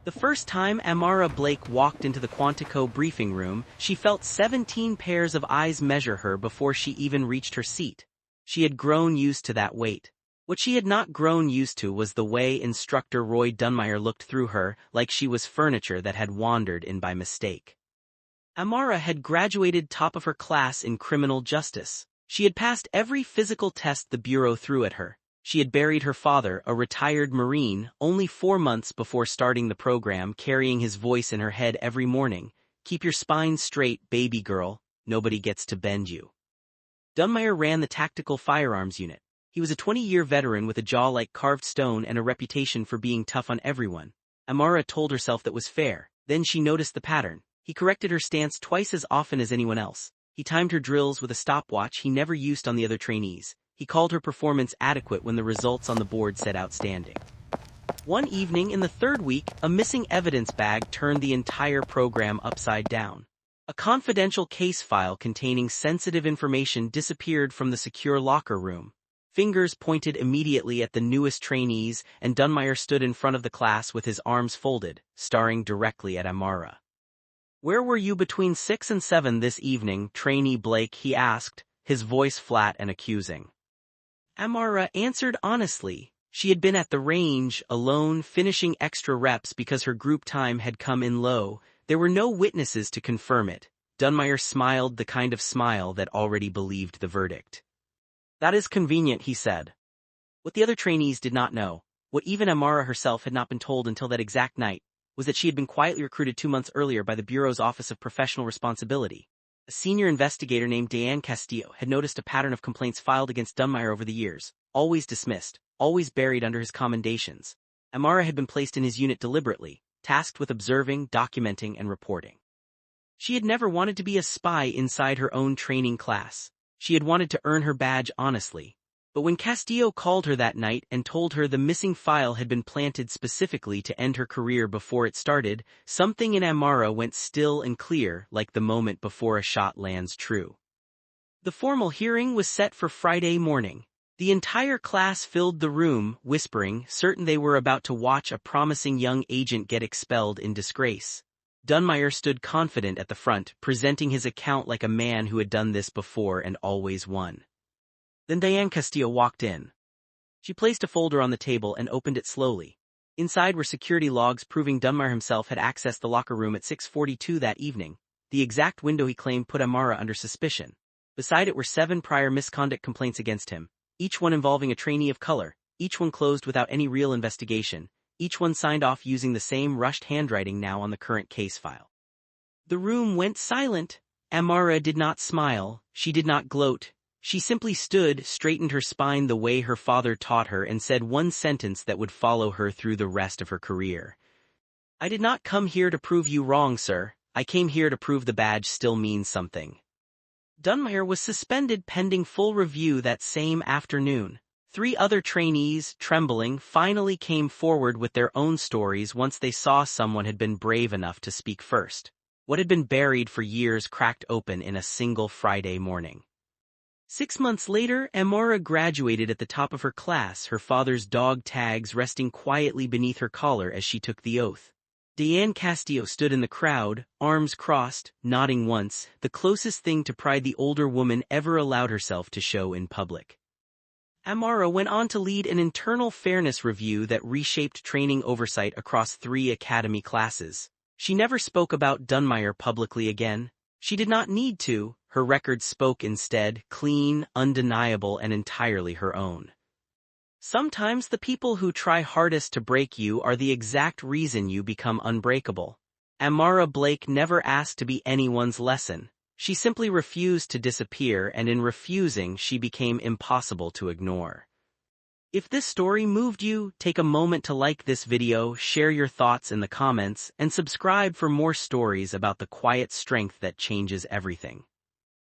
The first time Amara Blake walked into the Quantico briefing room, she felt 17 pairs of eyes measure her before she even reached her seat. She had grown used to that weight. What she had not grown used to was the way Instructor Roy Dunmire looked through her, like she was furniture that had wandered in by mistake. Amara had graduated top of her class in criminal justice. She had passed every physical test the Bureau threw at her. She had buried her father, a retired Marine, only 4 months before starting the program, carrying his voice in her head every morning. "Keep your spine straight, baby girl. Nobody gets to bend you." Dunmire ran the Tactical Firearms Unit. He was a 20-year veteran with a jaw like carved stone and a reputation for being tough on everyone. Amara told herself that was fair. Then she noticed the pattern. He corrected her stance twice as often as anyone else. He timed her drills with a stopwatch he never used on the other trainees. He called her performance adequate when the results on the board said outstanding. One evening in the 3rd week, a missing evidence bag turned the entire program upside down. A confidential case file containing sensitive information disappeared from the secure locker room. Fingers pointed immediately at the newest trainees, and Dunmire stood in front of the class with his arms folded, staring directly at Amara. "Where were you between 6 and 7 this evening, Trainee Blake?" he asked, his voice flat and accusing. Amara answered honestly. She had been at the range, alone, finishing extra reps because her group time had come in low. There were no witnesses to confirm it. Dunmire smiled, the kind of smile that already believed the verdict. "That is convenient," he said. What the other trainees did not know, what even Amara herself had not been told until that exact night, was that she had been quietly recruited 2 months earlier by the Bureau's Office of Professional Responsibility. A senior investigator named Diane Castillo had noticed a pattern of complaints filed against Dunmire over the years, always dismissed, always buried under his commendations. Amara had been placed in his unit deliberately, tasked with observing, documenting, and reporting. She had never wanted to be a spy inside her own training class. She had wanted to earn her badge honestly. But when Castillo called her that night and told her the missing file had been planted specifically to end her career before it started, something in Amara went still and clear, like the moment before a shot lands true. The formal hearing was set for Friday morning. The entire class filled the room, whispering, certain they were about to watch a promising young agent get expelled in disgrace. Dunmire stood confident at the front, presenting his account like a man who had done this before and always won. Then Diane Castillo walked in. She placed a folder on the table and opened it slowly. Inside were security logs proving Dunmire himself had accessed the locker room at 6:42 that evening, the exact window he claimed put Amara under suspicion. Beside it were 7 prior misconduct complaints against him, each one involving a trainee of color, each one closed without any real investigation, each one signed off using the same rushed handwriting now on the current case file. The room went silent. Amara did not smile, she did not gloat. She simply stood, straightened her spine the way her father taught her, and said one sentence that would follow her through the rest of her career. "I did not come here to prove you wrong, sir. I came here to prove the badge still means something." Dunmire was suspended pending full review that same afternoon. 3 other trainees, trembling, finally came forward with their own stories once they saw someone had been brave enough to speak first. What had been buried for years cracked open in a single Friday morning. 6 months later, Amara graduated at the top of her class, her father's dog tags resting quietly beneath her collar as she took the oath. Diane Castillo stood in the crowd, arms crossed, nodding once, the closest thing to pride the older woman ever allowed herself to show in public. Amara went on to lead an internal fairness review that reshaped training oversight across 3 academy classes. She never spoke about Dunmire publicly again. She did not need to. Her record spoke instead, clean, undeniable, and entirely her own. Sometimes the people who try hardest to break you are the exact reason you become unbreakable. Amara Blake never asked to be anyone's lesson. She simply refused to disappear, and in refusing, she became impossible to ignore. If this story moved you, take a moment to like this video, share your thoughts in the comments, and subscribe for more stories about the quiet strength that changes everything.